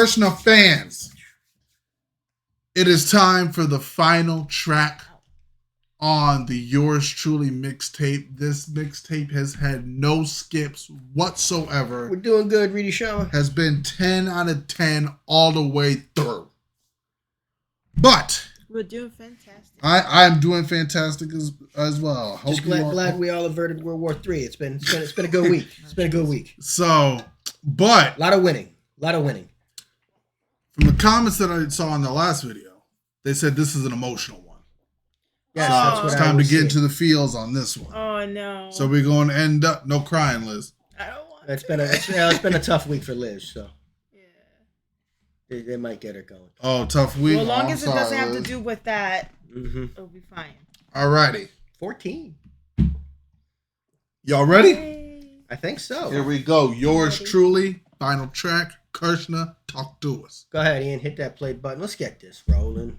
Krishna fans, it is time for the final track on the Yours Truly mixtape. This mixtape has had no skips whatsoever. We're doing good, Reedy Shaw. Has been 10 out of 10 all the way through. But we're doing fantastic. I'm doing fantastic as well. Just glad we all averted World War III. It's been a good week. It's been a good week. So, but a lot of winning. From the comments that I saw in the last video, they said this is an emotional one. Yes, that's what it's time to get into the feels on this one. Oh no! So we're going to end up no crying, Liz. I don't want. It's been a tough week for Liz. So yeah, they might get her going. Oh, tough week. Well, as long as it doesn't have to do with that, it'll be fine. Alrighty. 14. Y'all ready? Yay. I think so. Here we go. Yours truly, final track. Krishna, talk to us. Go ahead, Ian. Hit that play button. Let's get this rolling.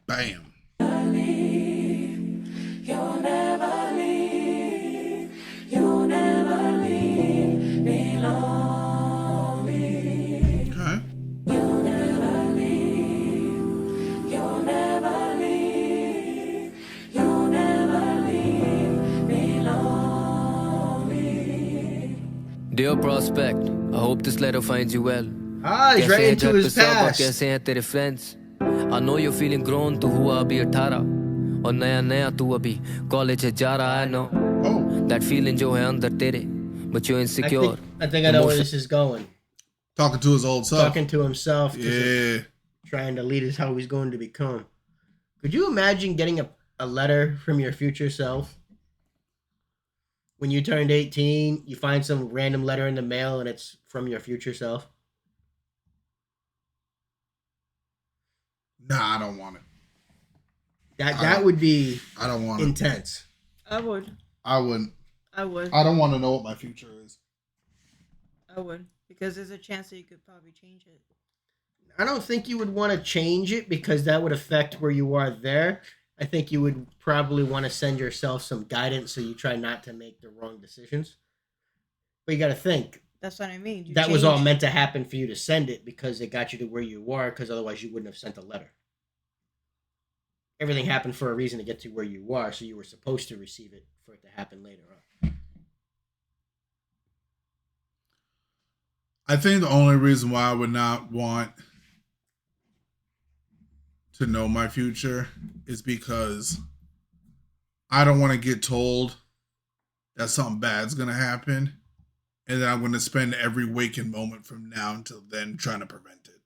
Bam. You'll never leave. You'll never leave me lonely. Okay. You'll never leave. You'll never leave. You'll never leave me lonely. Dear prospect, I hope this letter finds you well. He's right into his past. कैसे हैं तेरे friends? I know you're feeling grown to हुआ अभी 18 और नया तू अभी college जा रहा है. I know that feeling जो है अंदर तेरे, but you're insecure. I think I know where this is going. Talking to his old self. Talking to himself. Yeah. Trying to lead us how he's going to become. Could you imagine getting a letter from your future self? When you turned 18, you find some random letter in the mail and it's from your future self. Nah, I don't want it. That would be I don't want intense. I would. I wouldn't. I would. I don't want to know what my future is. I would. Because there's a chance that you could probably change it. I don't think you would want to change it because that would affect where you are there. I think you would probably want to send yourself some guidance so you try not to make the wrong decisions. But you got to think. That's what I mean. That was all meant to happen for you to send it because it got you to where you are, because otherwise you wouldn't have sent a letter. Everything happened for a reason to get to where you are, so you were supposed to receive it for it to happen later on. I think the only reason why I would not want to know my future is because I don't want to get told that something bad's going to happen. And then I'm going to spend every waking moment from now until then trying to prevent it.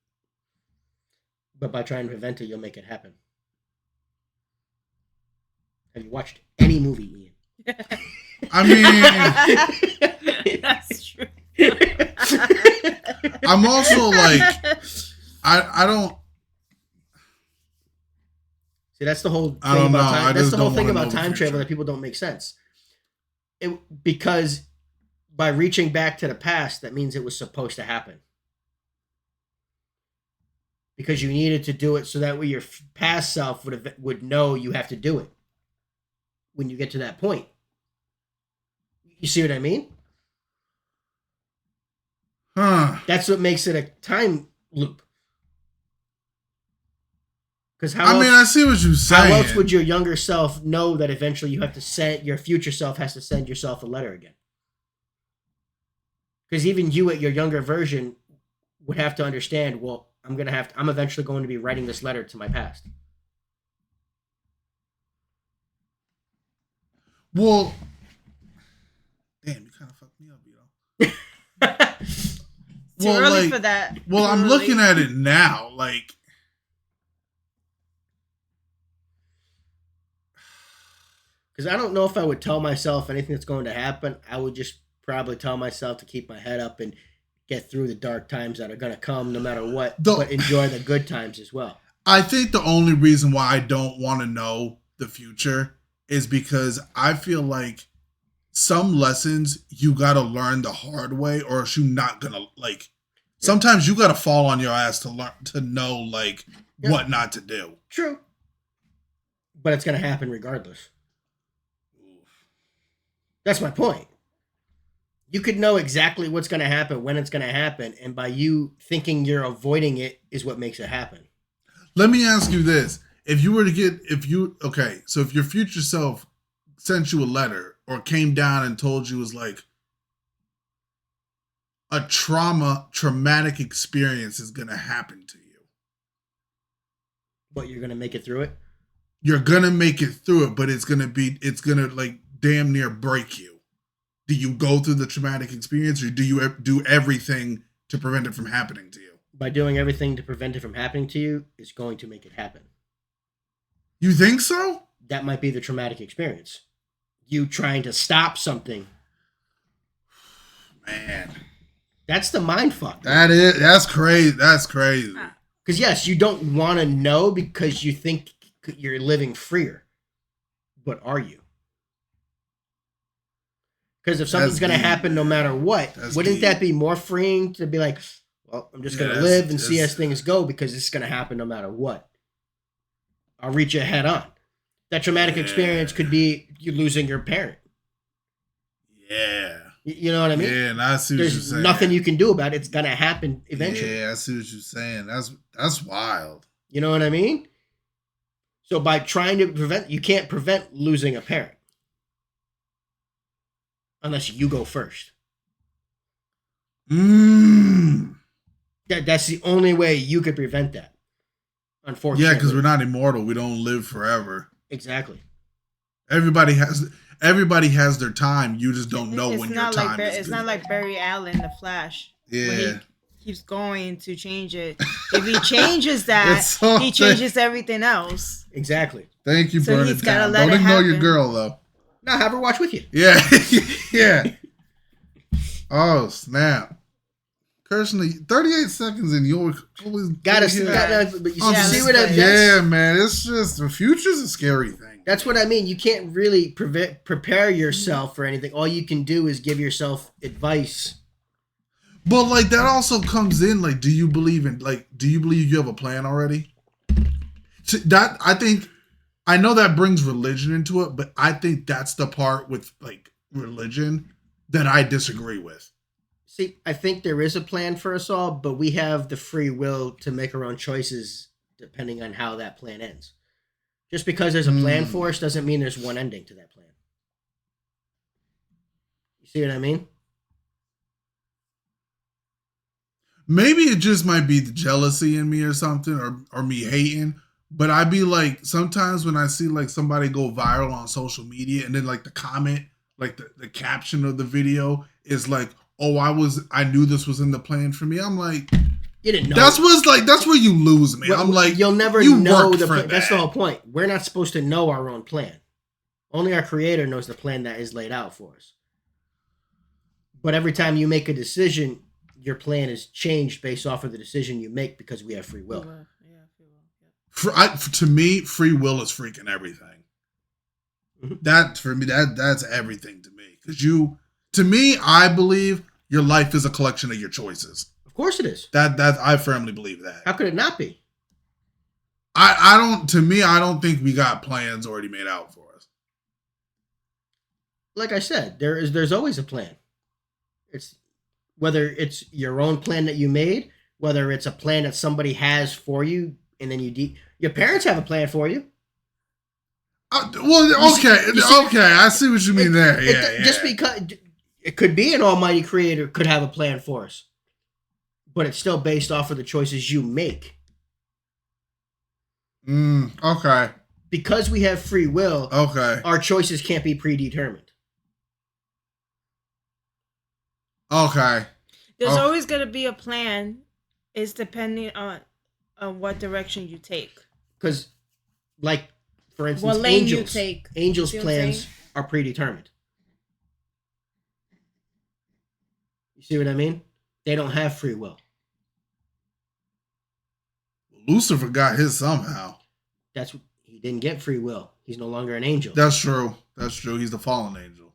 But by trying to prevent it, you'll make it happen. Have you watched any movie, Ian? I mean... That's true. I'm also like... I don't... See, that's the whole thing about time. That's the whole thing about time travel that people don't make sense. Because... by reaching back to the past, that means it was supposed to happen. Because you needed to do it so that way your past self would know you have to do it when you get to that point. You see what I mean? Huh. That's what makes it a time loop. Because I see what you're saying. How else would your younger self know that eventually you have to send, your future self has to send yourself a letter again? Because even you at your younger version would have to understand, well, I'm eventually going to be writing this letter to my past. Well, damn, you kind of fucked me up, Too early for that. Well, I'm looking at it now, like... Because I don't know if I would tell myself anything that's going to happen. I would just probably tell myself to keep my head up and get through the dark times that are going to come no matter what, but enjoy the good times as well. I think the only reason why I don't want to know the future is because I feel like some lessons you got to learn the hard way, or else you're not going to, like, sometimes you got to fall on your ass to learn, to know, like, what not to do. True. But it's going to happen regardless. That's my point. You could know exactly what's going to happen, when it's going to happen, and by you thinking you're avoiding it is what makes it happen. Let me ask you this. If you were to get, so if your future self sent you a letter or came down and told you it was like a traumatic experience is going to happen to you. But you're going to make it through it? You're going to make it through it, but it's going to like damn near break you. Do you go through the traumatic experience or do you do everything to prevent it from happening to you? By doing everything to prevent it from happening to you, is going to make it happen. You think so? That might be the traumatic experience. You trying to stop something. Man. That's the mind fuck. That's crazy. That's crazy. Because yes, you don't want to know because you think you're living freer. But are you? Because if something's going to happen no matter what, wouldn't that be more freeing to be like, well, I'm just going to live and see as things go because it's going to happen no matter what. I'll reach it head on. That traumatic experience could be you losing your parent. Yeah. You know what I mean? Yeah, and I see what you're saying. There's nothing you can do about it. It's going to happen eventually. Yeah, I see what you're saying. That's wild. You know what I mean? So by trying to prevent, you can't prevent losing a parent. Unless you go first. That's the only way you could prevent that. Unfortunately. Yeah, because we're not immortal. We don't live forever. Exactly. Everybody has their time. You just don't know when your time is. It's not like Barry Allen, The Flash. Yeah. When he keeps going to change it. If he changes that, so he changes everything else. Exactly. Thank you, so Burn It Down. Don't ignore your girl, though. No, have her watch with you. Yeah. Yeah. Oh, snap. Personally, 38 seconds and you'll always gotta see that. But you see what I mean? Yeah, man. It's just the future's a scary thing. That's what I mean. You can't really prepare yourself for anything. All you can do is give yourself advice. But like that also comes in. Like, do you believe you have a plan already? That I know that brings religion into it, but I think that's the part with like religion that I disagree with. See, I think there is a plan for us all, but we have the free will to make our own choices depending on how that plan ends. Just because there's a plan for us doesn't mean there's one ending to that plan. You see what I mean? Maybe it just might be the jealousy in me or something, or me hating. But I'd be like, sometimes when I see like somebody go viral on social media and then like the comment, like the caption of the video is like, oh, I knew this was in the plan for me. I'm like, you didn't know. That's where you lose me. I'm like, you'll never know the plan. That's the whole point. We're not supposed to know our own plan. Only our creator knows the plan that is laid out for us. But every time you make a decision, your plan is changed based off of the decision you make because we have free will. To me, free will is freaking everything. That for me, that's everything to me. Because to me, I believe your life is a collection of your choices. Of course it is. That I firmly believe that. How could it not be? I don't think we got plans already made out for us. Like I said, there's always a plan. It's whether it's your own plan that you made, whether it's a plan that somebody has for you, and then your parents have a plan for you. Okay, I see what you mean there. Yeah, just because it could be an almighty creator could have a plan for us, but it's still based off of the choices you make. Okay. Because we have free will, okay, our choices can't be predetermined. Okay. There's always going to be a plan. It's depending on what direction you take. Because, like, for instance, what lane you take. Angels' plans are predetermined. You see what I mean? They don't have free will. Lucifer got his somehow. He didn't get free will. He's no longer an angel. That's true. He's the fallen angel.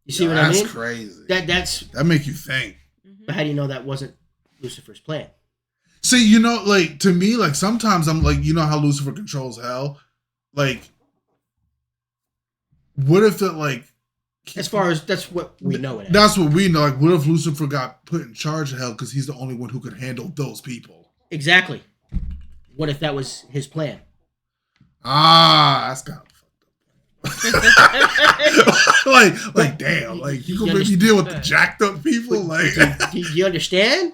You see what I mean? That's crazy. That make you think. But how do you know that wasn't Lucifer's plan? See, like to me, like sometimes I'm like, you know how Lucifer controls hell? Like what if it like? As far as that's what we know it as. That's what we know. Like, what if Lucifer got put in charge of hell because he's the only one who could handle those people? Exactly. What if that was his plan? That's kind of fucked up. like damn, like you gonna make me deal with the jacked up people? Like, do you understand?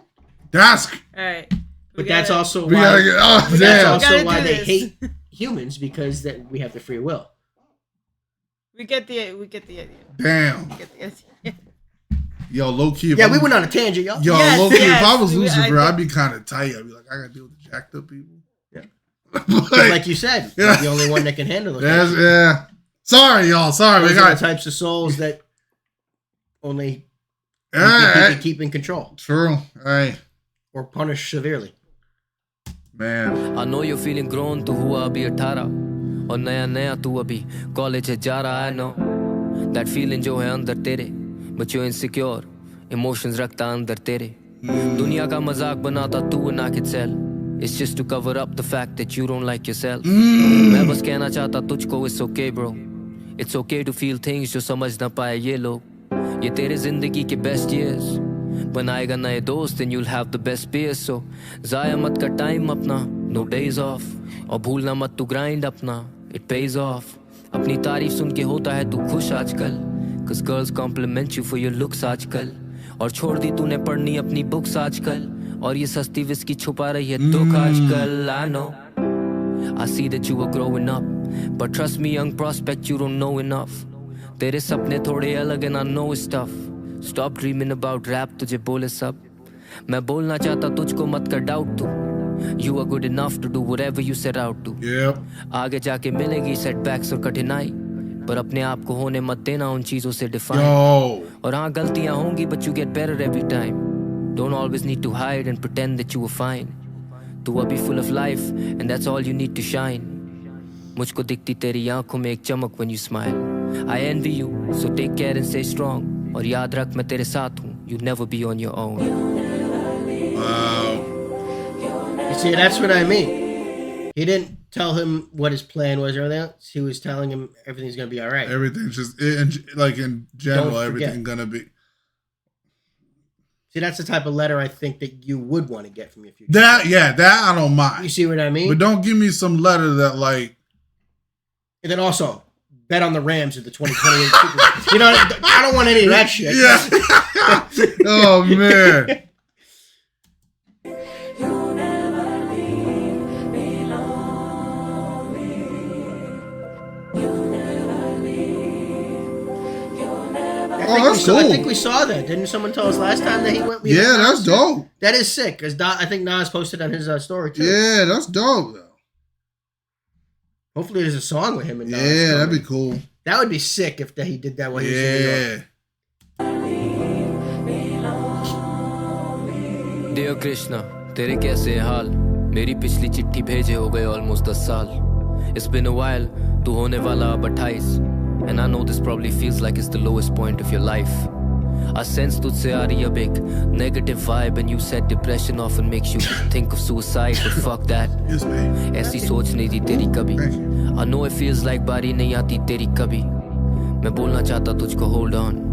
That's All right. But that's also we why. gotta get. Oh But damn. that's also Gotta why do they this. hate humans because that we have the free will. We get the idea. Damn. We get the idea. Yo, low key. Yeah, we went on a tangent, y'all. Yo, Yes, low key. yes. If I was I- Lucifer, I'd be kind of tight. I'd be like, I gotta deal with the jacked up people. Yeah. like, Like you said, Yeah. you're the only one that can handle those. that's, yeah. Sorry, y'all. Sorry, Those we are got the types of souls that only All you right. can keep in control True. All right, or punish severely. man. I know you're feeling grown तू हुआ अभी 18 और नया नया तू अभी college जा रहा है नो that feeling जो है अंदर तेरे but you're insecure emotions रखता अंदर तेरे दुनिया का मजाक बनाता तू ना के चल it's just to cover up the fact that you don't like yourself मैं बस कहना चाहता तुझको it's okay bro it's okay to feel things जो समझ ना पाए ये लोग ये तेरे जिंदगी के best years बनाएगा नए दोस्त and you'll have the best peers so जाया मत कर टाइम अपना no days off और भूलना मत तू grind अपना it pays off अपनी तारीफ सुन के होता है तू खुश आजकल cause girls compliment you for your looks आजकल और छोड़ दी तूने पढ़नी अपनी बुक्स आजकल और ये सस्ती विस्की छुपा रही है दुख आजकल I know I see that you are growing up but trust me young prospect you don't know enough तेरे सपने थोड़े अलग and I know it's tough Stop dreaming about rap तुझे बोले सब मैं बोलना चाहता तुझको मत कर डाउट तू You are good enough to do whatever you set out to Yep. आगे जाके मिलेगी setbacks और कठिनाई पर अपने आप को होने मत देना उन चीजों से define Yo. और हाँ गलतियां होंगी but you get better every time Don't always need to hide and pretend that you were fine तू अभी full of life and that's all you need to shine मुझको दिखती तेरी आंखों में एक चमक when you smile I envy you so take care and stay strong और याद रख मैं तेरे साथ हूँ you never be on your own Wow. You see, that's what I mean. He didn't tell him what his plan was or anything else. He was telling him everything's gonna be all right. Everything's just like in general, Don't forget. everything gonna be See, that's the type of letter I think that you would want to get from your future. that. Yeah, that I don't You mind. see what I mean? But don't give me some letter that like. And then also, bet on the Rams in the 2028 Super Bowl. You know, I don't want any of that shit. Yeah. Oh man. You'll never leave me lonely. You'll never leave. You'll never. Oh, that's I cool. think we saw that. Didn't someone tell us last time that he went? Yeah, that's dope. That is sick. Because I think Nas posted on his story too. Yeah, that's dope though. Hopefully, there's a song with him. And Nas Yeah, that'd coming. be cool. That would be sick if he did that while he was in New York. Yeah. Dear Krishna, तेरे कैसे हाल मेरी पिछली चिट्ठी भेजे हो गए almost 10 साल It's been a while तू होने वाला अब 28 And I know this probably feels like it's the lowest point of your life I sense तुझसे आ रही अब एक negative vibe And you said depression often makes you think of suicide But fuck that Yes, man. ऐसी सोच नहीं थी तेरी कभी Thank you. I know it feels like बारी नहीं आती तेरी कभी मैं बोलना चाहता तुझको hold on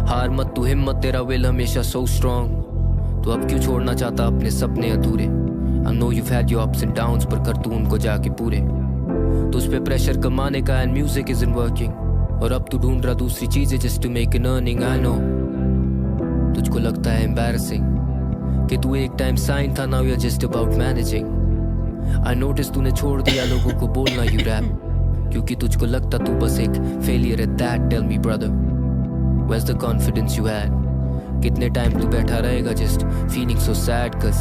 हार मत तू हिम्मत तेरा will हमेशा so strong तू अब क्यों छोड़ना चाहता अपने सपने अधूरे I know you've had your ups and downs पर कर तू उनको जाके पूरे तुझ पे प्रेशर कमाने का and music isn't working और अब तू ढूंढ रहा दूसरी चीजें just to make an earning I know तुझको लगता है embarrassing कि तू एक टाइम साइन था now you're just about managing I noticed तूने छोड़ दिया लोगों को बोलना you rap क्योंकि तुझको लगता तू बस एक failure at that tell me brother where's the confidence you had कितने टाइम तू बैठा रहेगा just feeling so sad cause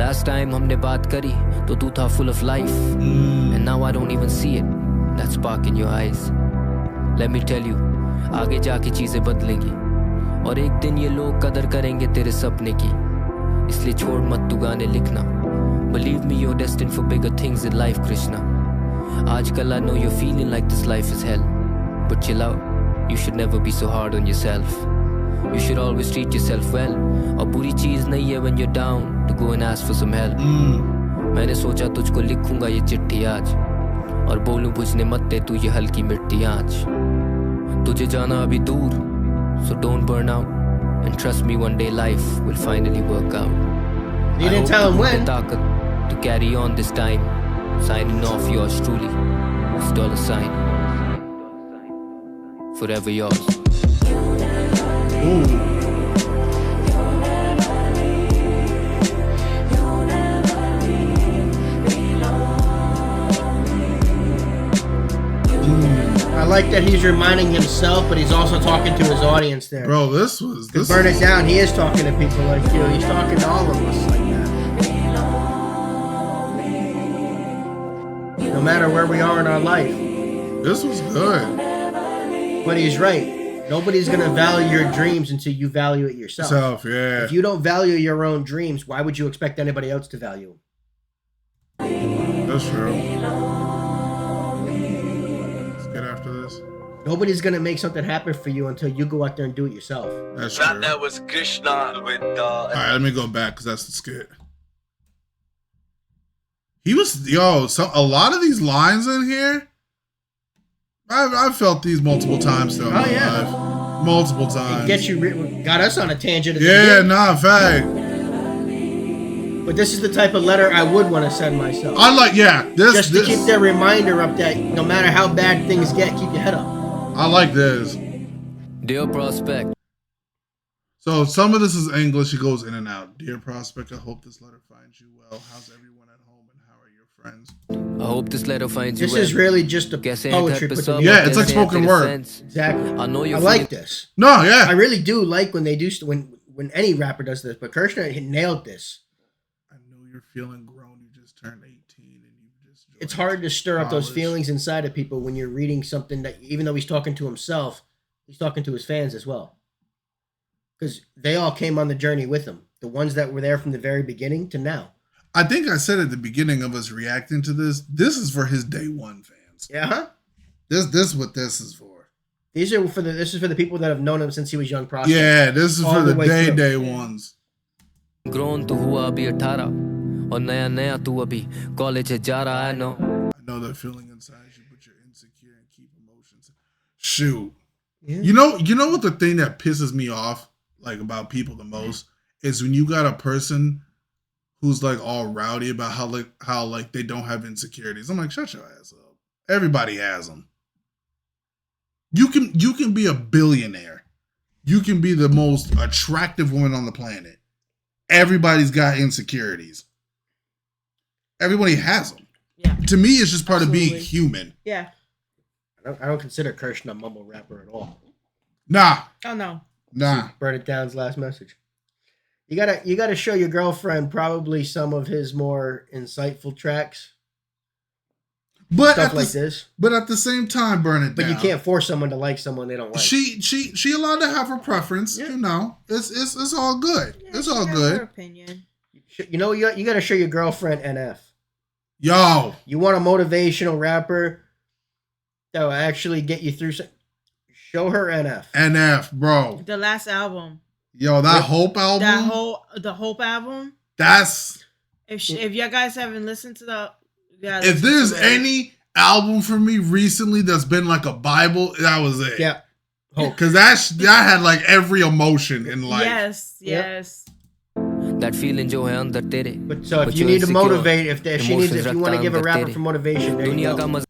last time हमने बात करी तो तू था full of life and now I don't even see it that spark in your eyes let me tell you आगे जाके चीजें बदलेंगी और एक दिन ये लोग कदर करेंगे तेरे सपने की इसलिए छोड़ मत तू गाने लिखना believe me you're destined for bigger things in life Krishna आजकल I know you're feeling like this life is hell but chill out you should never be so hard on yourself You should always treat yourself well और बुरी चीज नहीं है when you're down to go and ask for some help मैंने सोचा तुझको लिखूंगा ये चिट्ठी आज और बोलूं बुझने मत दे तू ये हल्की मिटती आँच तुझे जाना अभी दूर so don't burn out and trust me one day life will finally work out You didn't tell him when. ताकत to carry on this time signing off yours truly it's $sign forever yours Ooh. I like that he's reminding himself, but he's also talking to his audience there. Bro, this was this Burn is, It Down, he is talking to people like you. He's talking to all of us like that. No matter where we are in our life. this was good. But he's right. Nobody's going to value your dreams until you value it yourself. Yeah. If you don't value your own dreams, why would you expect anybody else to value them? That's true. Let's get after this. Nobody's going to make something happen for you until you go out there and do it yourself. That's true. That was Krishna with All right, let me go back because that's the skit. He was a lot of these lines in here. I've felt these multiple times throughout my life. Multiple times. Got us on a tangent. At the Yeah, beginning. nah, fact. But this is the type of letter I would want to send myself. I like, Just to keep that reminder up that no matter how bad things get, keep your head up. I like this. dear prospect So some of this is English. He goes in and out. Dear prospect, I hope this letter finds you well. How's everyone at home and how are your friends? I hope this letter finds you This well is really just a कैसे हैं poetry घर पे put सब? together. Yeah, it's like कैसे हैं spoken तेरे word. friends? Exactly. I know I you're like feeling- this. No, I yeah. really do like when they do when any rapper does this, but Kirshner nailed this. I know you're feeling grown. You just turned 18 and you just joined It's hard to stir up those college. feelings inside of people when you're reading something that, even though he's talking to himself, he's talking to his fans as well. Because they all came on the journey with him. The ones that were there from the very beginning to now. I think I said at the beginning of us reacting to this, this is for his day one fans. Yeah, huh? This is what this is for. This is for the people that have known him since he was young prospect. Yeah, this is All for the the way through. day ones. grown तू हुआ अभी 18 और नया नया तू अभी college जा रहा है no I know that feeling inside you, but you're insecure and keep emotions. Shoot. Yeah. You know what the thing that pisses me off like about people the most is when you got a person who's like all rowdy about how they don't have insecurities. I'm like, shut your ass up. Everybody has them. You can be a billionaire. You can be the most attractive woman on the planet. Everybody's got insecurities. Everybody has them. Yeah. To me, it's just part of being Absolutely. human. Yeah. I don't consider Kirshner a mumble rapper at all. Nah. Oh no. Burn It Down's last message. You gotta show your girlfriend probably some of his more insightful tracks. But Stuff at like the, this. But at the same time, burn it But down. you can't force someone to like someone they don't like. She allowed to have her preference. Yeah. You know, it's all good. Yeah, It's she all has good. Her opinion. You know, you gotta show your girlfriend NF. Yo, You want a motivational rapper that will actually get you through some. Show her NF. NF, bro. The last album. Yo, that Hope album. The Hope album. That's If you guys haven't listened to if there's any album for me recently that's been like a Bible, that was it. Yeah. Hope. Because that had like every emotion in life. Yes, Yep. yes. that feeling जो है अंदर तेरे But so if But you you're need to insecure. motivate, if you want to give a rapper तेरे. for motivation, there you दुनिया का go. मजा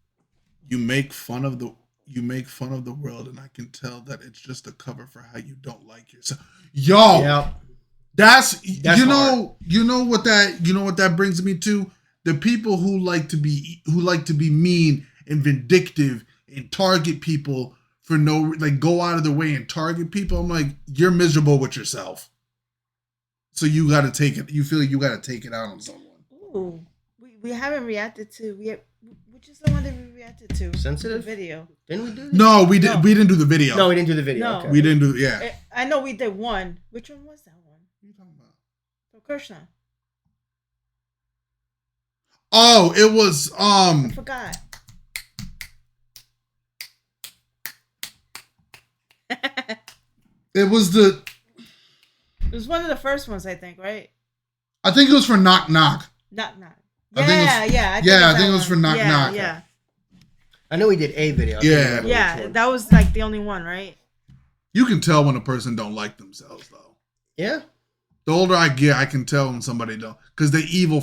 You make fun of the world, and I can tell that it's just a cover for how you don't like yourself. Yo, Yeah. That's That's you know what that brings me to? The people who like to be mean and vindictive and target people for go out of their way and target people. I'm like, you're miserable with yourself. So you got to take it. You feel you got to take it out on someone. Ooh, we haven't reacted to. Which is the one that we reacted to? Sensitive? The video. Didn't we do this? No, we did. No. We didn't do the video. No, we didn't do the video. No. Okay. we didn't do. Yeah. I know we did one. Which one was that one? What are you talking about? For Krishna. Oh, it was I forgot. it was the. It was one of the first ones, I think, right? I think it was for Knock Knock. Knock knock. I think it was- Yeah. I think it was for Knock Yeah, Knock. Yeah. I know he did a video. I can't Yeah. remember which Yeah, one. that was like the only one, right? You can tell when a person don't like themselves, though. Yeah. The older I get, I can tell when somebody don't, because they're evil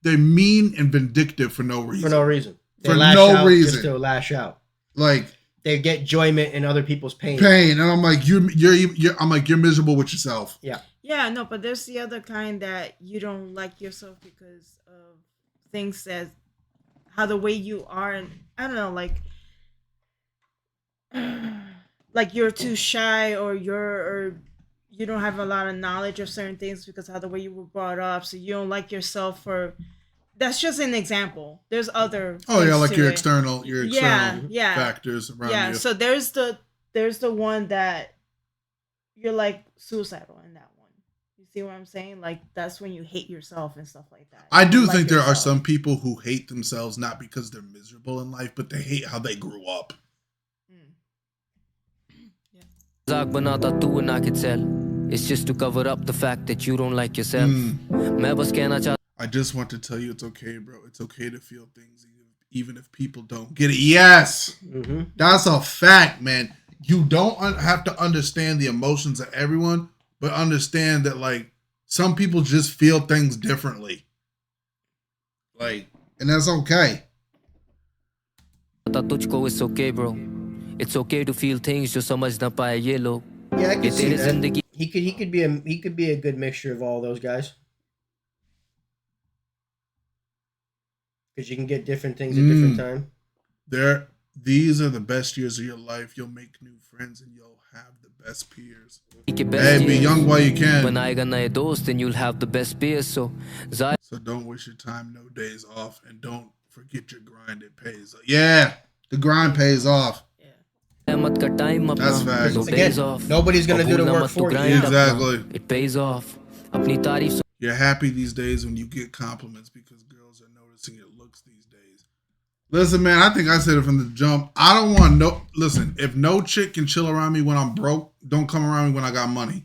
they're mean and vindictive for no reason. For no reason. They For lash no out reason. Just to lash out. Like They get enjoyment in other people's pain. and I'm like, you're I'm like, you're miserable with yourself. Yeah. Yeah, no, but there's the other kind that you don't like yourself because of things that how the way you are, and I don't know, like you're too shy, or you don't have a lot of knowledge of certain things because of how the way you were brought up, so you don't like yourself for. That's just an example. There's other. Oh yeah, things like to your it. external Yeah. factors around Yeah, you. so there's the one that you're like suicidal in that one. You see what I'm saying? Like that's when you hate yourself and stuff like that. I You do don't like think there are yourself. some people who hate themselves not because they're miserable in life, but they hate how they grew up. मजाक बनाता तू ना के चल. It's just to cover up the fact that you don't like yourself. मैं बस कहना चाहता I just want to tell you it's okay, bro. It's okay to feel things even if people don't get it. Yes. Mm-hmm. That's a fact, man. You don't have to understand the emotions of everyone, but understand that like some people just feel things differently. Like, and that's okay. तुझको it's okay, bro. It's okay to feel things जो समझ ना पाए ये लोग. Yeah, I ये can see तेरी that. जिंदगी He could be a good mixture of all those guys. Because you can get different things at different time. These are the best years of your life. You'll make new friends and you'll have the best peers. के best Hey, be years. young while you can. बनाएगा नए दोस्त and you'll have the best peers. So So don't waste your time, no days off, and don't forget your grind. It pays. Yeah, the grind pays off. मत का time अपना. That's facts. No Again, days off. nobody's gonna do the भूलना work मत तू for you. grind अपना. Exactly. It pays off. अपनी तारीफ You're happy these days when you get compliments because girls are noticing your looks these days. Listen, man, I think I said it from the jump. I don't want no. Listen, if no chick can chill around me when I'm broke, don't come around me when I got money.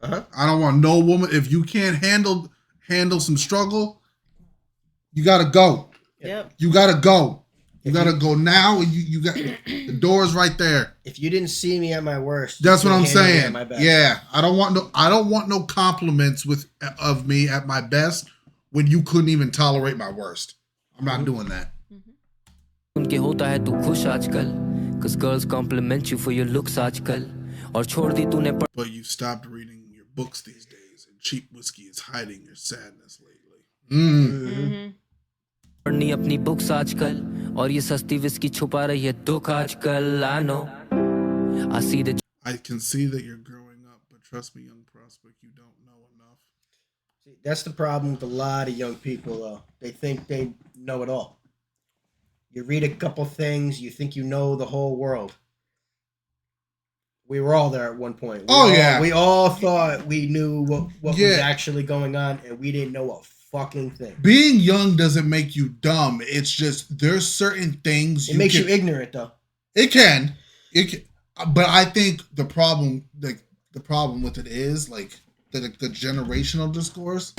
I don't want no woman. If you can't handle some struggle, you gotta go. Yep. You gotta go. You gotta go now, and you got the door's right there. If you didn't see me at my worst, That's what you I'm can't handle me saying. at my best. Yeah, I don't want no compliments of me at my best when you couldn't even tolerate my worst. I'm not doing that. उनके होता है तू खुश आजकल. Cause girls compliment you for your looks आजकल. और छोड़ दी तूने But you stopped reading your books these days, and cheap whiskey is hiding your sadness lately. पढ़नी अपनी books आजकल. और ये सस्ती विस्की छुपा रही है दुख आजकल. I know. I see that. I can see that you're growing up, but trust me, young prospect, you don't know enough. See, that's the problem with a lot of young people, though. They think they know it all. You read a couple things, you think you know the whole world. We were all there at one point. We all thought we knew what was actually going on, and we didn't know a fucking thing. Being young doesn't make you dumb. It's just there's certain things It makes you ignorant, though. It can. But I think the problem with it is like the generational discourse.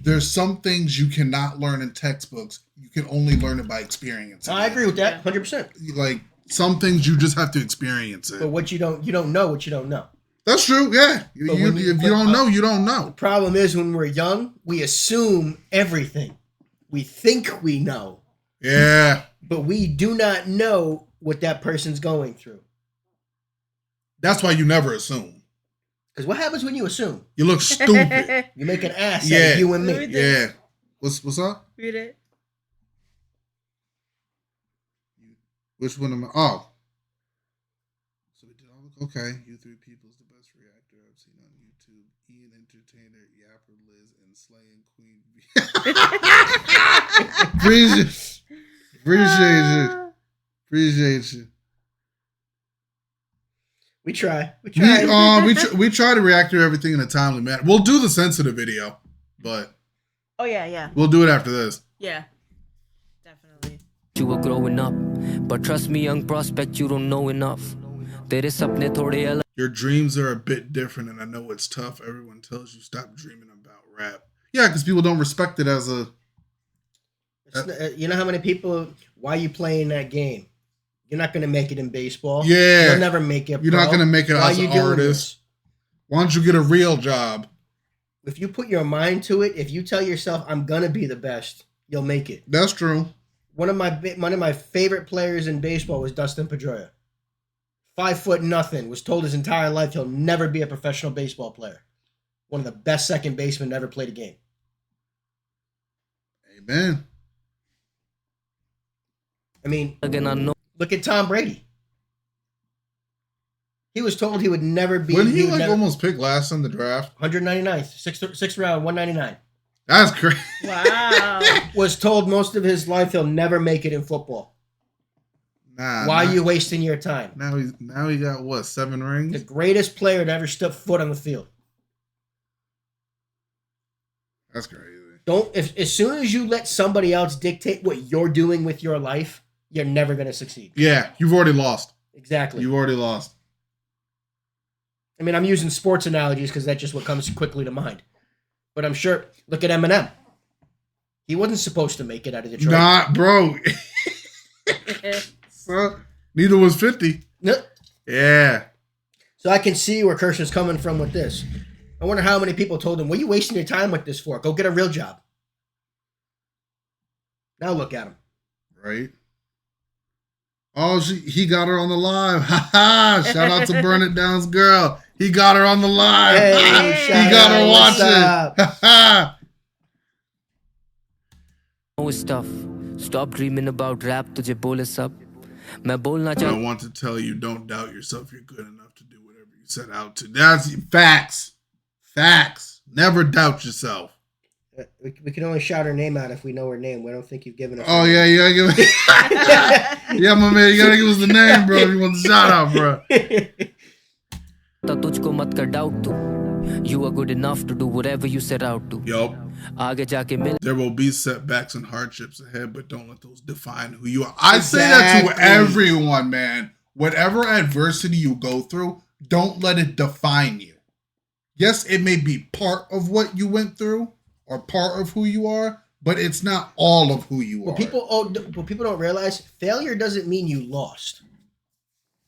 There's some things you cannot learn in textbooks. You can only learn it by experience. I agree with that, 100%. Like some things you just have to experience it. But what you don't know what you don't know. That's true. Yeah. If you don't know, you don't know. The problem is when we're young, we assume everything. We think we know. Yeah. But we do not know what that person's going through. That's why you never assume. Because what happens when you assume? You look stupid. You make an ass out of you and me. Yeah. What's up? Read it. Which one am I? Oh. So we did all. Okay. You three people's the best reactor I've seen on YouTube. Ian Entertainer, Yapper Liz, and Slay and Queen. Appreciate you. We try. We try to react to everything in a timely manner. We'll do the sensitive video, but yeah. We'll do it after this. Yeah. Definitely. You were growing up, but trust me, young prospect, you don't know enough. तेरे सपने थोड़े अलग. Your dreams are a bit different, and I know it's tough. Everyone tells you stop dreaming about rap. Yeah, because people don't respect it as You know how many people? Why you playing that game? You're not gonna make it in baseball. Yeah. You'll never make it. You're not gonna make it Why as you an doing artist. this? Why don't you get a real job? If you put your mind to it, if you tell yourself, "I'm gonna be the best," you'll make it. That's true. One of my favorite players in baseball was Dustin Pedroia. 5'0", was told his entire life he'll never be a professional baseball player. One of the best second basemen to ever played a game. Amen. I mean, again, I know. look at Tom Brady. He was told he would never be. When he would like never- almost picked last in the draft. 199th, sixth round, 199. That's crazy. Wow. Was told most of his life he'll never make it in football. Nah. Why are you wasting your time? Now he got what, 7 The rings? greatest player to ever step foot on the field. That's crazy. As soon as you let somebody else dictate what you're doing with your life, you're never going to succeed. Yeah, you've already lost. Exactly. You've already lost. I mean, I'm using sports analogies because that's just what comes quickly to mind. But I'm sure, look at Eminem. He wasn't supposed to make it out of Detroit. Nah, bro. So, neither was 50. No. Yeah. So I can see where Kirschner's coming from with this. I wonder how many people told him, "What are you wasting your time with this for? Go get a real job." Now look at him. Right. Oh, he got her on the live. Ha ha. Shout out to Burn It Down's girl. He got her on the live. Hey, He shout got out, her what's watching. up? Ha ha. It's tough. Stop dreaming about rap. तुझे बोले सब. मैं बोलना I चाहता want to tell you, don't doubt yourself. You're good enough to do whatever you set out to. That's facts. Facts. Never doubt yourself. We can only shout her name out if we know her name. We don't think you've given us. Oh, yeah, you gotta give Yeah, my man, you gotta give us the name, bro, if you want the shout out, bro. तुझको मत कर doubt तू. You are good enough to do whatever you set out to. Yup. आगे जाके मिल. There will be setbacks and hardships ahead, but don't let those define who you are. I say that to everyone, man. Whatever adversity you go through, don't let it define you. Yes, it may be part of what you went through or part of who you are, but it's not all of who you are. What people don't realize, failure doesn't mean you lost.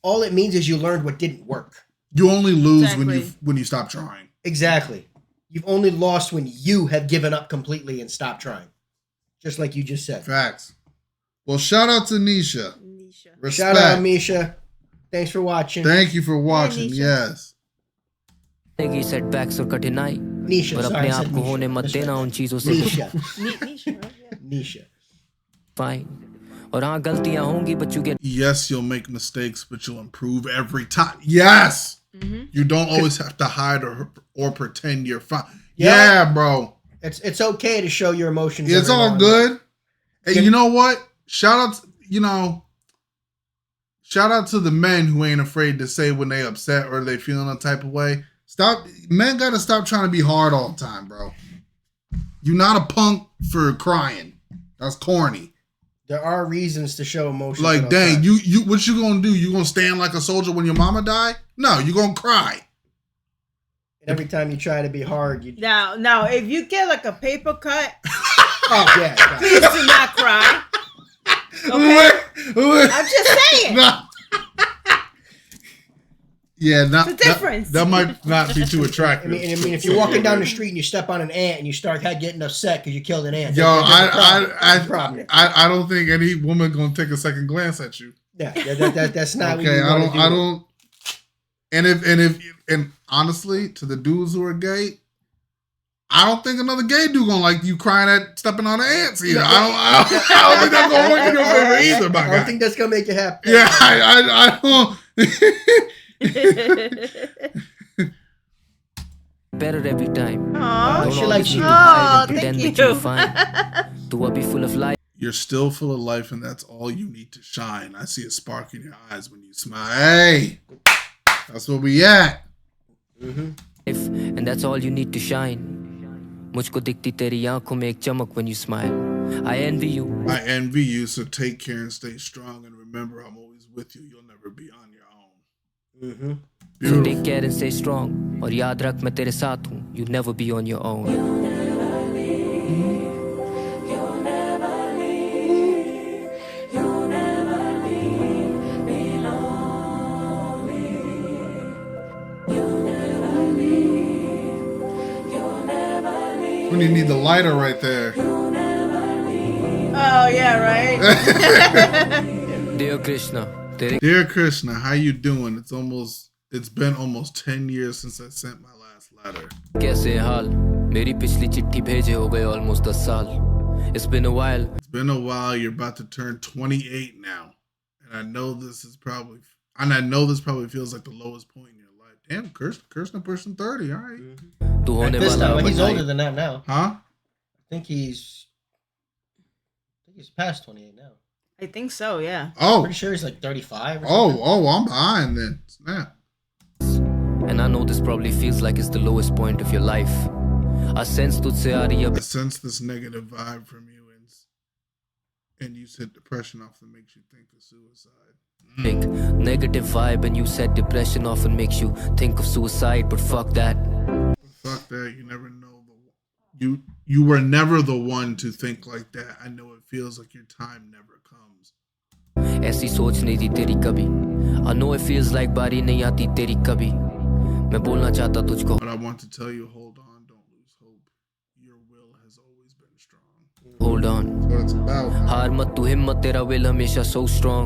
All it means is you learned what didn't work. You only lose Exactly. when you stop trying. Exactly. You've only lost when you have given up completely and stopped trying. Just like you just said. Facts. Well, shout out to Nisha. Nisha. Respect. Shout out, Misha. Thanks for watching. Thank you for watching. Nisha. Yes. की setbacks और कठिनाई. Nisha. पर Sorry, अपने I आप said को Nisha. होने मत That's देना right. उन चीजों से. Nisha. Nisha. Right? Yeah. Nisha. Fine. और हाँ गलतियां होंगी but you get. Yes, you'll make mistakes, but you'll improve every time. Yes. You don't always have to hide or pretend you're fine. Yeah, bro. It's okay to show your emotions. It's every all now and then. good. And you know what? Shout out to the men who ain't afraid to say when they upset or they feeling a type of way. Men gotta stop trying to be hard all the time, bro. You're not a punk for crying. That's corny. There are reasons to show emotion. Like, dang, you what you gonna do? You gonna stand like a soldier when your mama die? No, you gonna cry. And every time you try to be hard, you. Now, if you get like a paper cut, Oh yeah. yeah. please do not cry. Okay, I'm just saying. Nah. Yeah, The difference. That might not be too I attractive. mean, if you're walking down the street and you step on an ant and you start getting upset because you killed an ant, Yo, there's a problem. I don't think any woman gonna take a second glance at you. Yeah, that's not Okay, what you want to do. I don't. And honestly, to the dudes who are gay, I don't think another gay dude gonna like you crying at stepping on the ants either. I don't think that's gonna work in your favor either, my I guy. don't think that's gonna make you happy. Yeah, I don't. better every time. Aw. Don't she always likes need you. to hide Oh, and pretend thank that you're you. fine. तू अभी full of life. You're still full of life, and that's all you need to shine. I see a spark in your eyes when you smile. Hey, that's where we at. And that's all you need to shine. मुझको दिखती तेरी आंखों में एक चमक when you smile. I envy you. I envy you, so take care and stay strong. And remember, I'm always with you. You'll never be on your own. So Beautiful. take care and stay strong. और याद रख मैं तेरे साथ हूँ. You never be on your own. You'll never leave. when you need the lighter right there. Oh yeah, right. Dear Krishna, तेरे Dear Krishna, how you doing? It's been almost 10 years since I sent my last letter. कैसे हाल? मेरी पिछली चिट्ठी भेजे हो गए almost 10 साल. It's been a while. It's been a while. You're about to turn 28 now. And I know this probably feels like the lowest point in your life. Damn, Krishna pushing 30, all right. तू At होने this वाला time, he's बधाई. older than that now. Huh? I think he's past 28 now. I think so. Yeah. Oh, Pretty sure he's like 35 or something. I'm behind then. Snap. And I know this probably feels like it's the lowest point of your life. I sense तुझसे आ रही I sense this negative vibe from you, and you said depression often makes you think of suicide. big negative vibe, and you said depression often makes you think of suicide, but fuck that. Fuck that. You never know you were never the one to think like that. I know it feels like your time never comes. ऐसी सोच नहीं थी तेरी कभी. I know it feels like बारी नहीं आती तेरी कभी. मैं बोलना चाहता तुझको. But I want to tell you, hold on, don't lose hope. Your will has always been strong. Hold on. That's what it's about. हार मत तू हिम्मत तेरा will हमेशा so strong.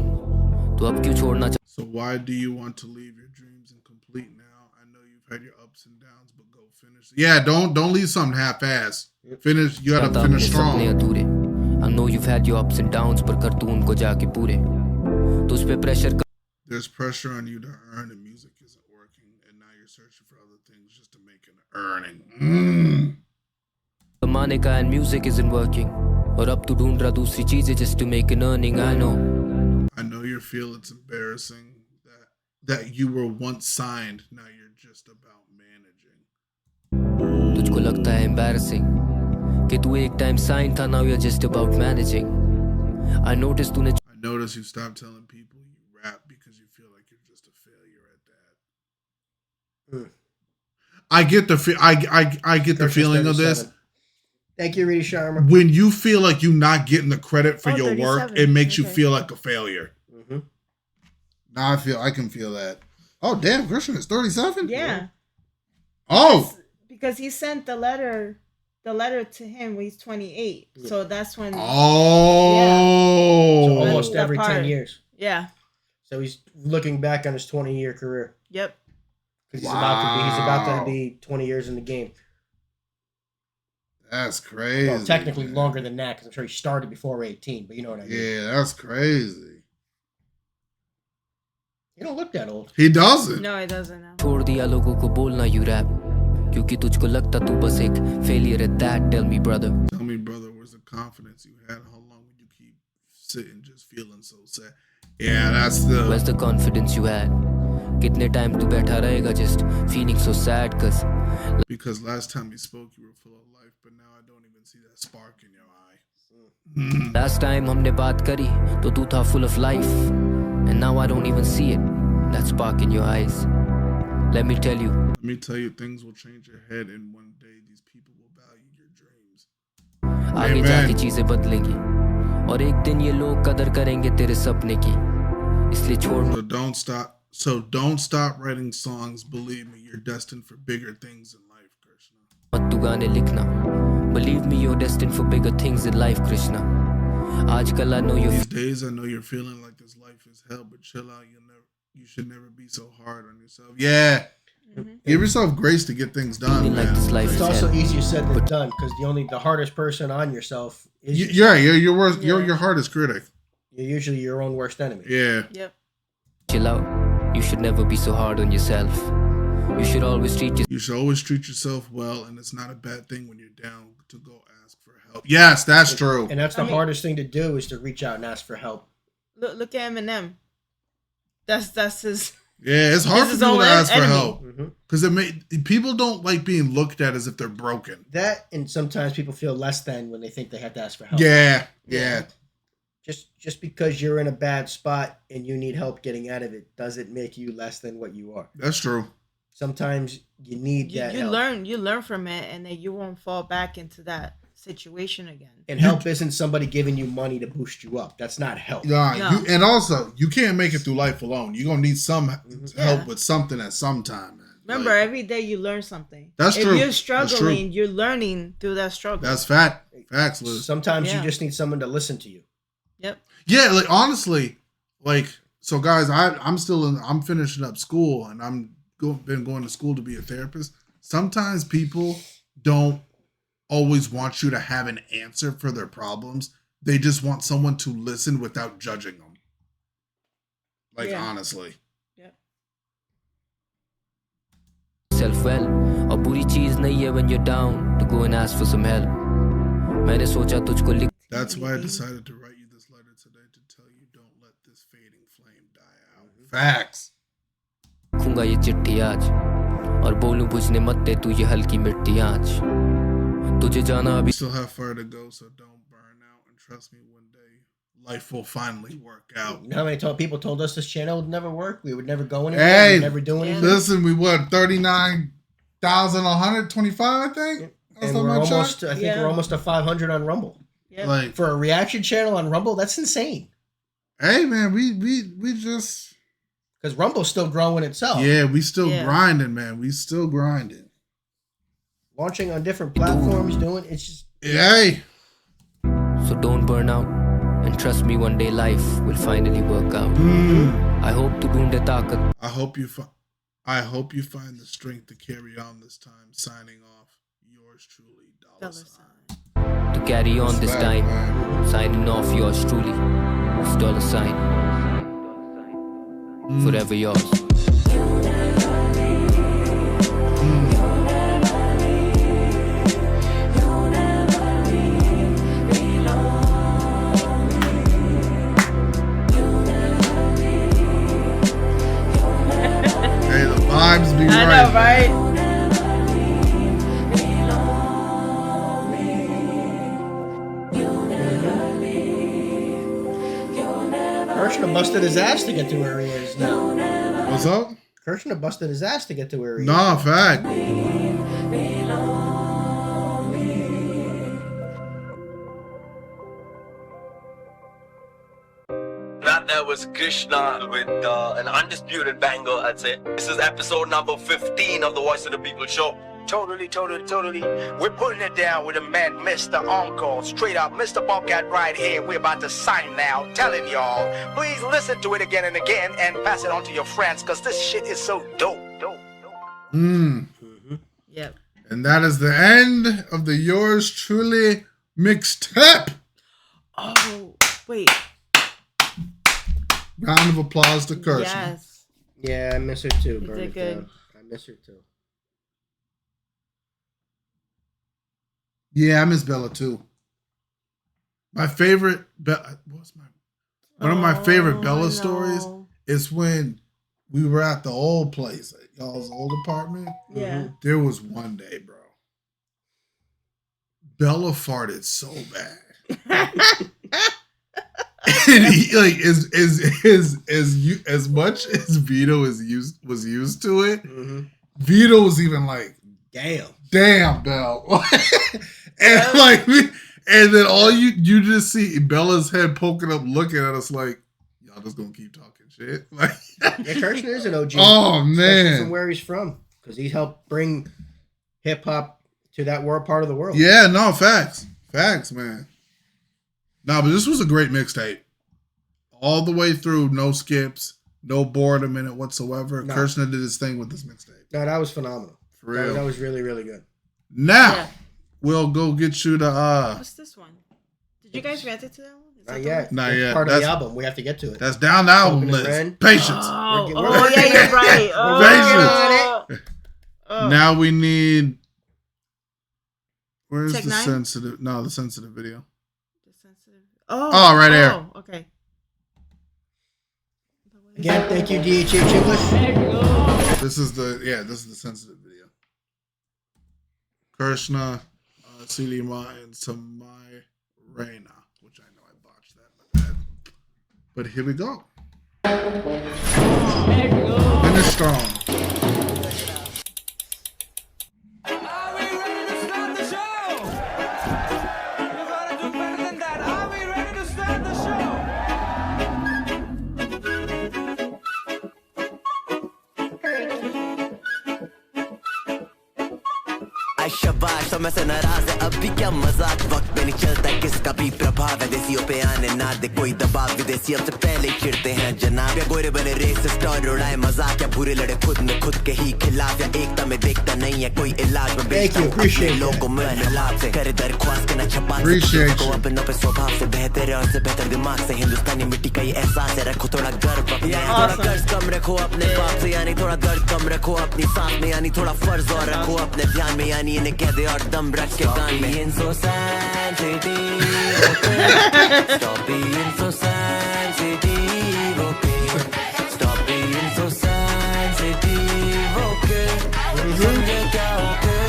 तू अब क्यों छोड़ना चाह. So why do you want to leave your dreams incomplete now? I know you've had your ups and downs, but go finish. Yeah, don't leave something half-ass. Finish. You gotta चाहता finish अपने सपने strong. अधूरे. I know you've had your ups and downs, पर कर तू उनको जाके पूरे. तुझ पे pressure There's pressure on you to earn, and music isn't working, and now you're searching for other things just to make an earning. कमाने का and music isn't working. और अब तू ढूंढ रहा दूसरी चीजें just to make an earning. I know. I know you feel it's embarrassing that you were once signed. Now you're just about managing. तुझको लगता है embarrassing कि तू एक time sign था. Now you're just about managing. I noticed तूने I notice you stopped telling people you rap because you feel like you're just a failure at that. I get I get the feeling of this. Thank you, Rita Sharma. When you feel like you're not getting the credit for your work, 37. it makes you Okay. feel like a failure. Mm-hmm. Now I can feel that. Oh damn, Christian is 37? Yeah. Oh, Because he sent the letter to him when he's 28. So that's when. So oh. almost That every part. 10 years. Yeah. So he's looking back on his 20-year career. Yep. Because he's about to be 20 years in the game. That's crazy. Well, technically man. longer than that, because I'm sure he started before 18, but you know what I mean. Yeah, that's crazy. You don't look that old. He doesn't. No, it doesn't now. छोड़ दिया लोगों को बोलना you rap क्योंकि तुझको लगता तू बस एक failure at that. Tell me brother. Tell me, brother, where's the confidence you had? How long would you keep sitting just feeling so sad? Yeah, that's the. Where's the confidence you had? कितने time तू बैठा रहेगा just feeling so sad cause Because last time we spoke, you were full of life, but now I don't even see that spark in your eye. last time हमने बात करी तो तू था full of life and now I don't even see it. That spark in your eyes. Let me tell you. Let me tell you, things will change your head, and one day these people will value your dreams. आगे Amen. जाके चीजें बदलेंगी और एक दिन ये लोग कदर करेंगे तेरे सपने की. इसलिए छोड़ So don't stop writing songs. Believe me, you're destined for bigger things in life, Krishna. मत तू गाने लिखना. Believe me, you're destined for bigger things in life, Krishna. आजकल I know you These days, I know you're feeling like this life is hell, but chill out. You should never be so hard on yourself. Yeah. Give yourself grace to get things done. feeling like man. this life It's is also hell. easier said than done, because the hardest person on yourself is Yeah, you're worst. Yeah. You're your hardest critic. you're usually your own worst enemy. Yeah. Yep. Chill out. You should never be so hard on yourself. You should always treat yourself. You should always treat yourself well, and it's not a bad thing when you're down to go ask for help. Yes, that's true. And that's the I mean- hardest thing to do, is to reach out and ask for help. Look at Eminem. That's his. Yeah, it's hard He's for his people to own ask for enemy. help Mm-hmm. because people don't like being looked at as if they're broken. That, and sometimes people feel less than when they think they have to ask for help. Yeah. Just because you're in a bad spot and you need help getting out of it doesn't make you less than what you are. That's true. Sometimes you need that You help. learn from it, and then you won't fall back into that situation again. And help isn't somebody giving you money to boost you up. That's not help. Yeah, No. and also you can't make it through life alone. You're gonna need some help Yeah. with something at some time, man. Remember, every day you learn something. That's if true. you're That's true. struggling, you're learning through that struggle. That's facts, Liz. Sometimes Yeah. you just need someone to listen to you. Yep. Yeah, like honestly, like so, guys. I'm finishing up school, and been going to school to be a therapist. Sometimes people don't always want you to have an answer for their problems. They just want someone to listen without judging them. Like Yeah. honestly. Yep. Self well और बुरी चीज नहीं है when you're down to go and ask for some help. मैंने सोचा तुझको लिख That's why I decided to write you this letter today to tell you don't let this fading flame die out. Facts. लिखूंगा ये चिट्ठी आज और बोलूं बुझने मत दे तू ये हल्की मिट्टी आँच. तुझे जाना We अभी still have far to go, so don't burn out. And trust me, one day life will finally work out. You know how many people told us this channel would never work? We would never go anywhere. Hey, we'd never do anything. Listen, we what 39,125, I think. And we're almost, I think Yeah. we're almost to 500 on Rumble. Yep. Like, For a reaction channel on Rumble, that's insane. hey man, we just Because Rumble's still growing itself. yeah, we still Yeah. grinding, man. We still grinding. Launching on different platforms, doing it's just Hey, So don't burn out and trust me one day life will finally work out. I hope to ढूंढे ताकत I hope you find the strength to carry on this time. Signing off, yours truly, Dollar $sign. sign. to carry on this Respect, time. man. Signing off yours truly. It's $sign. Forever yours. Hey, the vibes be I right. know, right? Kirshner busted his ass to get to where he is now. What's up? Kirshner busted his ass to get to where he is. Nah, fact. That was Krishna with an undisputed banger, I'd say. This is episode number 15 of the Voice of the People show. Totally. We're putting it down with a man, Mr. Uncle. Straight up, Mr. Bobcat right here. We're about to sign now. Telling y'all, please listen to it again and again and pass it on to your friends, because this shit is so dope. Yep. And that is the end of the Yours Truly Mixtape. Oh, wait. Round of applause to Kirsten. Yes. Yeah, I miss her too. You Burn did it good. down. I miss her too. Yeah, I miss Bella too. My favorite, one of my favorite Oh, Bella I stories know. is when we were at the old place, at y'all's old apartment. Yeah. There was one day, bro. Bella farted so bad. And he like as much as Vito was used to it, Vito was even like, damn, Belle. And like and then all you just see Bella's head poking up looking at us like, y'all just gonna keep talking shit. Like Yeah, Kirshner is an OG. Oh Especially man. from where he's from, because he helped bring hip hop to that part of the world. Yeah, no, facts, man. No, but this was a great mixtape, all the way through, no skips, no boredom in it whatsoever. No. Kirshner did his thing with this mixtape. No, that was phenomenal. For real. That was really, really good. Now Yeah. we'll go get you the What's this one? Did you guys react it to that one? Is that Not the yet. one? Not That's yet. part of That's- the album. We have to get to it. that's down the album Smoking list. Ren. Patience. Oh, We're oh yeah, you're right. Patience. Oh. Now we need. Where's Tech the Nine? sensitive? No, the sensitive video. The sensitive. Oh, Oh, right there. Oh, okay. Again, thank you, DHH English. This is the sensitive video. Krishna, Silima, and Samai Reina, which I know I botched that, but here we go. Finish strong. Are we ready to start the show? You gotta do better than that. Are we ready to start the show? समय से नाराज है अब भी क्या मजाक वक्त पे नहीं चलता किसका भी प्रभाव है देसियों पे आने ना दे कोई दबाव विदेशी अब से पहले ही चिढ़ते हैं जनाब या गोरे बने रेसिस्ट और उड़ाए मजाक या बुरे लड़े खुद में खुद के ही खिलाफ या एकता में देखता नहीं है कोई इलाज में बेचता हूँ अपने लोगों को मैं मिलाप से करे दरख्वास्त के ना छपा को अपनों पे स्वभाव से बेहतर है और से बेहतर दिमाग से हिंदुस्तानी मिट्टी का ये एहसास है रखो थोड़ा गर्व अपने थोड़ा कर्ज कम रखो अपने बाप से यानी थोड़ा दर्द कम रखो अपनी सांस में यानी थोड़ा फर्ज और रखो अपने ध्यान में यानी इन्हें कह दे और दम रख के कान में so sensitive, okay. Stop being so sensitive, okay. Stop being so sensitive, okay. समझे क्या okay?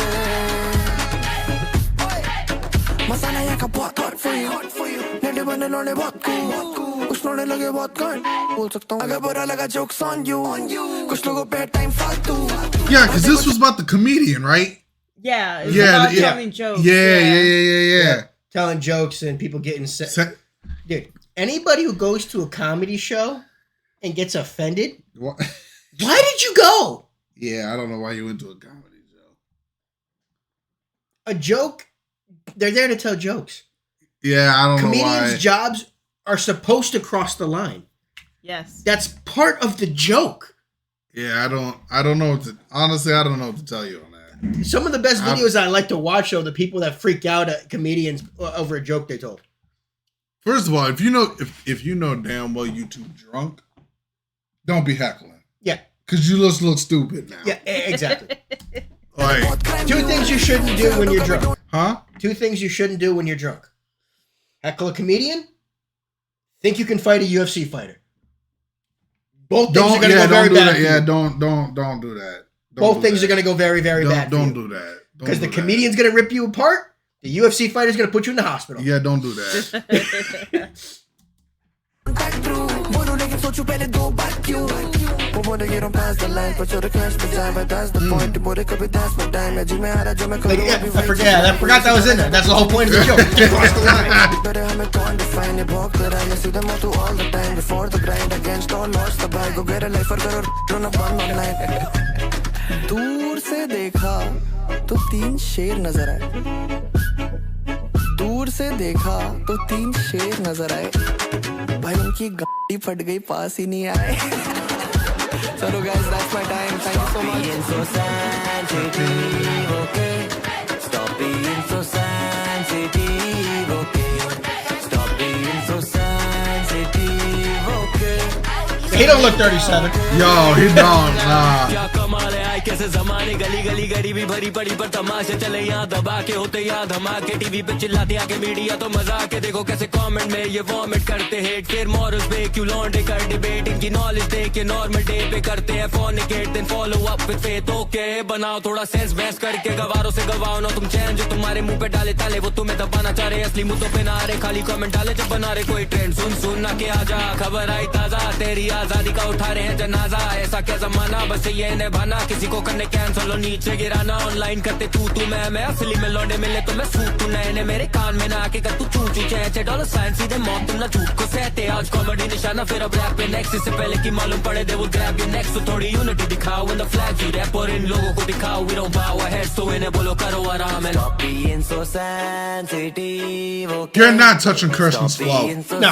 मसाला यहाँ का बहुत hot for you, नेटे बने लौड़े बहुत cool, कुछ लौड़े लगे बहुत कांड, बोल सकता हूँ अगर बुरा लगा jokes on you, कुछ लोगों पे time फालतू. Yeah, because this was about the comedian, right? Yeah, it's about telling jokes. Yeah. Telling jokes and people getting sick. Dude, anybody who goes to a comedy show and gets offended, What? Why did you go? Yeah, I don't know why you went to a comedy show. A joke, they're there to tell jokes. Yeah, I don't know why. Comedians' jobs are supposed to cross the line. Yes. That's part of the joke. Yeah, I don't know what to, honestly, I don't know what to tell you on that. Some of the best videos I like to watch are the people that freak out at comedians over a joke they told. First of all, if you know damn well you too drunk, don't be heckling. Yeah. Because you just look stupid now. Yeah, exactly. Like, 2 things you shouldn't do when you're drunk. Huh? 2 things you shouldn't do when you're drunk. Heckle a comedian. Think you can fight a UFC fighter. Both things are going to go very bad. Yeah, don't do that. Both things are going to go very, very bad. Don't do that. Because the comedian's going to rip you apart. The UFC fighter's going to put you in the hospital. Yeah, don't do that. I forgot that was in there. That's the whole point of the joke. Cross the line. दूर से देखा तो 3 शेर नजर आए दूर से देखा तो 3 शेर नजर आए भाई उनकी गाड़ी फट गई पास ही नहीं आए चलो guys that's my time thank you so much being so sensitive okay stop being so sensitive okay stop being so sensitive okay He don't look 37. Yo, he don't. क्या कमाल है कैसे जमाने गली गली गरीबी भरी पड़ी पर तमाशे चले यहाँ दबा के होते यहाँ धमाके टीवी पे चिल्लाते आके मीडिया तो मजाक है देखो कैसे कमेंट में ये वॉमिट करते हेट फिर मॉरल्स पे क्यों लौंडे कर डिबेट इनकी नॉलेज दे के नॉर्मल डे पे करते हैं fornicate then follow up with faith okay बनाओ थोड़ा सेंस बहस करके गवारों से गवाओ ना तुम चैन जो तुम्हारे मुंह पे डाले ताले वो तुम्हें दबाना चाह रहे असली मुद्दों पे ना रहे खाली कमेंट डाले जब बना रहे कोई ट्रेंड सुन ना के आजा खबर आई ताजा तेरी आजादी का उठा रहे हैं जनाजा ऐसा क्या जमाना बस ये निभाना किसी को करने कैंसल और नीचे गिराना ऑनलाइन करते तू मैं असली में लौंडे मिले तो मैं सूट तू नए मेरे कान में ना आके कर तू चू चू चैचे डॉलर साइन सीधे मौत तुम ना झूठ को सहते आज कॉमेडी निशाना फिर अब रैप पे नेक्स्ट इससे पहले की मालूम पड़े दे वो ग्रैब योर नेक्स्ट तो थोड़ी यूनिटी दिखाओ in the flag you wrap और इन लोगों को दिखाओ we don't bow our heads तो इन्हें बोलो करो आराम है stop being so sensitive okay You're not touching Kirsten's flow. No,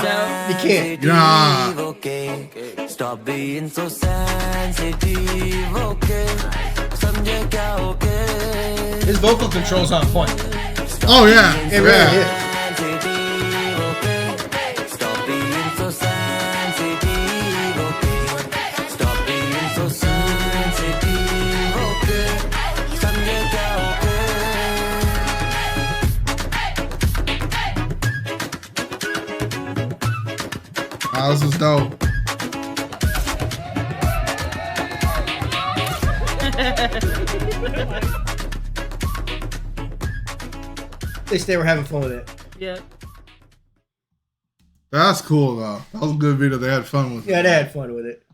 you can't. Nah. Okay stop being so sensitive okay समझे क्या okay His vocal control's on point. Oh, yeah. It really is. Stop being so sensitive, okay? Stop being so sensitive, okay? समझे क्या okay? Oh, this is dope. At least they were having fun with it. Yeah. That's cool, though. That was a good video. They had fun with it. Yeah, they had fun with it.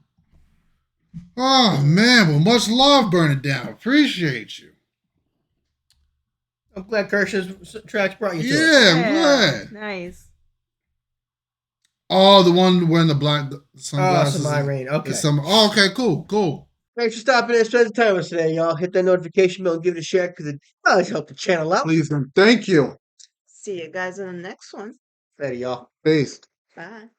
Oh, man. Well, much love burning down. Appreciate you. I'm glad Kirsch's tracks brought you to it. Yeah, I'm glad. Nice. Oh, the one wearing the black sunglasses. Some Irene. Okay. Oh, okay, cool. Thanks for stopping in and spending time with us today, y'all. Hit that notification bell and give it a share because it does help the channel out. Please and thank you. See you guys in the next one. Later, y'all. Peace. Bye.